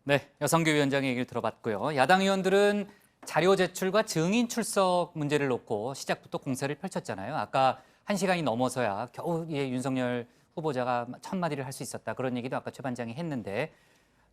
네, 여성교 위원장의 얘기를 들어봤고요. 야당 의원들은 자료 제출과 증인 출석 문제를 놓고 시작부터 공세를 펼쳤잖아요. 아까 1시간이 넘어서야 겨우 윤석열 후보자가 첫 마디를 할 수 있었다. 그런 얘기도 아까 최 반장이 했는데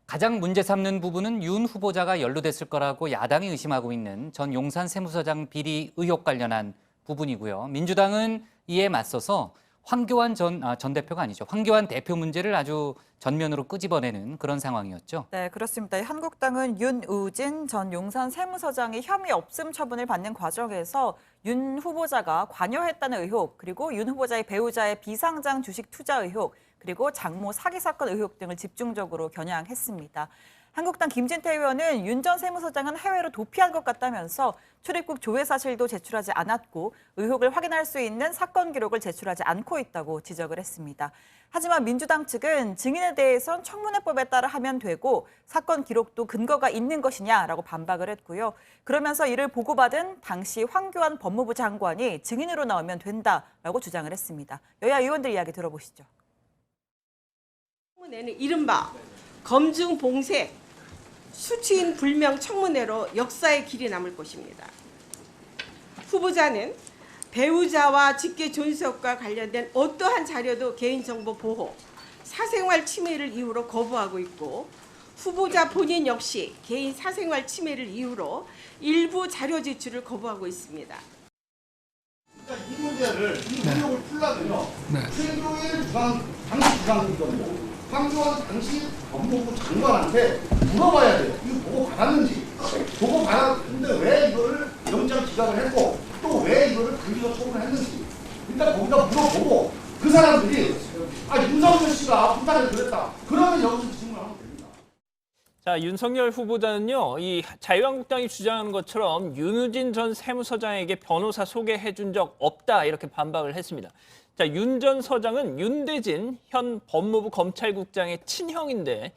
가장 문제 삼는 부분은 윤 후보자가 연루됐을 거라고 야당이 의심하고 있는 전 용산 세무서장 비리 의혹 관련한 부분이고요. 민주당은 이에 맞서서 황교안 전 대표가 아니죠. 황교안 대표 문제를 아주 전면으로 끄집어내는 그런 상황이었죠. 네, 그렇습니다. 한국당은 윤우진 전 용산 세무서장이 혐의 없음 처분을 받는 과정에서 윤 후보자가 관여했다는 의혹, 그리고 윤 후보자의 배우자의 비상장 주식 투자 의혹, 그리고 장모 사기 사건 의혹 등을 집중적으로 겨냥했습니다. 한국당 김진태 의원은 윤 전 세무서장은 해외로 도피한 것 같다면서 출입국 조회 사실도 제출하지 않았고 의혹을 확인할 수 있는 사건 기록을 제출하지 않고 있다고 지적을 했습니다. 하지만 민주당 측은 증인에 대해선 청문회법에 따라 하면 되고 사건 기록도 근거가 있는 것이냐라고 반박을 했고요. 그러면서 이를 보고받은 당시 황교안 법무부 장관이 증인으로 나오면 된다라고 주장을 했습니다. 여야 의원들 이야기 들어보시죠. 청문회는 이른바 검증봉색 수치인 불명 청문회로 역사의 길이 남을 것입니다. 후보자는 배우자와 직계 존속과 관련된 어떠한 자료도 개인정보 보호, 사생활 침해를 이유로 거부하고 있고 후보자 본인 역시 개인 사생활 침해를 이유로 일부 자료 제출을 거부하고 있습니다. 그러니까 이 문제를, 이 의혹을 풀려면요. 최교일 당시 부장이거든요. 황교안 당시 법무부 장관한테 물어봐야 돼요. 이거 보고 받았는지. 보고 받았는데 왜 이거를 영장 기각을 했고 또 왜 이거를 강기가 처분을 했는지. 일단 거기다 물어보고 그 사람들이 윤석열 씨가 부탁을 그랬다. 그러면 여기서 질문을 하면 됩니다. 자, 윤석열 후보자는요, 이 자유한국당이 주장하는 것처럼 윤우진 전 세무서장에게 변호사 소개해준 적 없다 이렇게 반박을 했습니다. 자, 윤 전 서장은 윤대진 현 법무부 검찰국장의 친형인데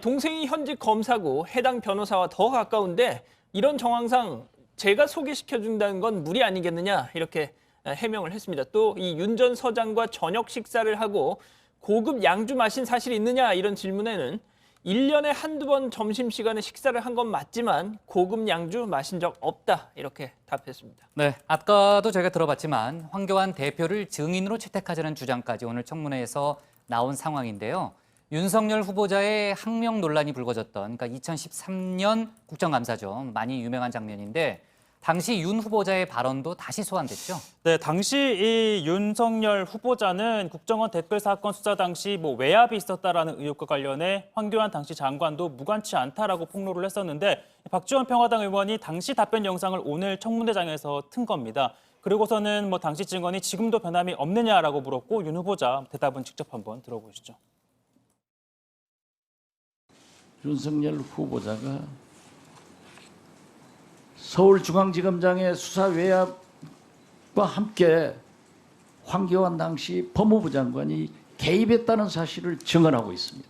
동생이 현직 검사고 해당 변호사와 더 가까운데 이런 정황상 제가 소개시켜준다는 건 무리 아니겠느냐 이렇게 해명을 했습니다. 또 이 윤 전 서장과 저녁 식사를 하고 고급 양주 마신 사실이 있느냐 이런 질문에는 1년에 한두 번 점심시간에 식사를 한 건 맞지만 고급 양주 마신 적 없다 이렇게 답했습니다. 네, 아까도 저희가 들어봤지만 황교안 대표를 증인으로 채택하자는 주장까지 오늘 청문회에서 나온 상황인데요. 윤석열 후보자의 항명 논란이 불거졌던 그러니까 2013년 국정감사죠. 많이 유명한 장면인데 당시 윤 후보자의 발언도 다시 소환됐죠. 네, 당시 이 윤석열 후보자는 국정원 댓글 사건 수사 당시 외압이 있었다라는 의혹과 관련해 황교안 당시 장관도 무관치 않다라고 폭로를 했었는데 박지원 평화당 의원이 당시 답변 영상을 오늘 청문회장에서 튼 겁니다. 그리고서는 당시 증언이 지금도 변함이 없느냐라고 물었고 윤 후보자 대답은 직접 한번 들어보시죠. 윤석열 후보자가 서울중앙지검장의 수사 외압과 함께 황교안 당시 법무부 장관이 개입했다는 사실을 증언하고 있습니다.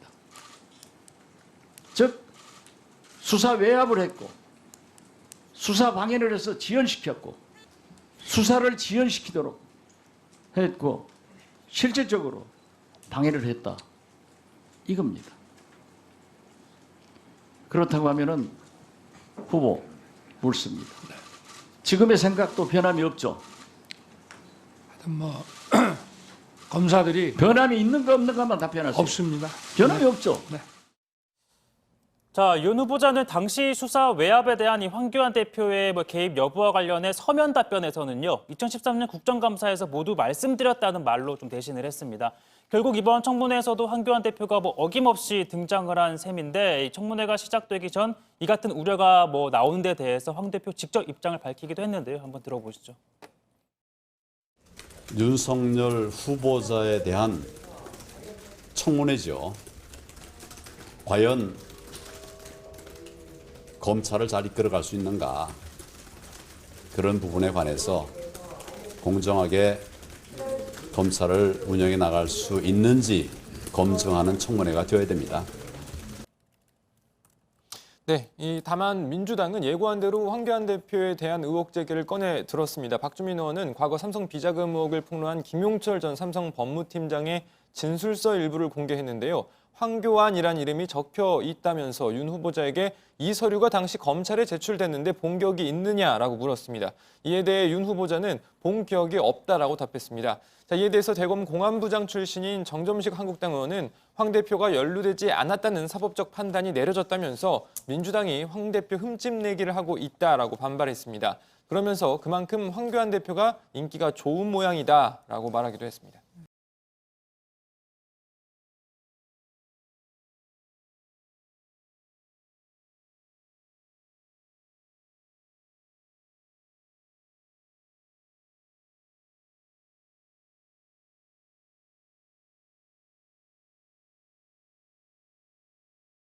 즉 수사 외압을 했고 수사 방해를 해서 지연시켰고 수사를 지연시키도록 했고 실질적으로 방해를 했다. 이겁니다. 그렇다고 하면은 후보 묻습니다. 지금의 생각도 변함이 없죠. 하여튼 검사들이 변함이 있는 거 없는 것만 답변하세요. 없습니다. 변함이 없죠. 네. 자, 윤 후보자는 당시 수사 외압에 대한 이 황교안 대표의 개입 여부와 관련해 서면 답변에서는요. 2013년 국정감사에서 모두 말씀드렸다는 말로 좀 대신을 했습니다. 결국 이번 청문회에서도 황교안 대표가 어김없이 등장을 한 셈인데 이 청문회가 시작되기 전 이 같은 우려가 나오는 데 대해서 황 대표 직접 입장을 밝히기도 했는데요. 한번 들어보시죠. 윤석열 후보자에 대한 청문회죠. 과연 검찰을 잘 이끌어갈 수 있는가, 그런 부분에 관해서 공정하게 검찰을 운영해 나갈 수 있는지 검증하는 청문회가 되어야 됩니다. 네, 다만 민주당은 예고한 대로 황교안 대표에 대한 의혹 제기를 꺼내 들었습니다. 박주민 의원은 과거 삼성 비자금 의혹을 폭로한 김용철 전 삼성 법무팀장의 진술서 일부를 공개했는데요. 황교안이란 이름이 적혀 있다면서 윤 후보자에게 이 서류가 당시 검찰에 제출됐는데 본 기억이 있느냐라고 물었습니다. 이에 대해 윤 후보자는 본 기억이 없다라고 답했습니다. 자, 이에 대해서 대검 공안부장 출신인 정점식 한국당 의원은 황 대표가 연루되지 않았다는 사법적 판단이 내려졌다면서 민주당이 황 대표 흠집내기를 하고 있다라고 반발했습니다. 그러면서 그만큼 황교안 대표가 인기가 좋은 모양이다라고 말하기도 했습니다.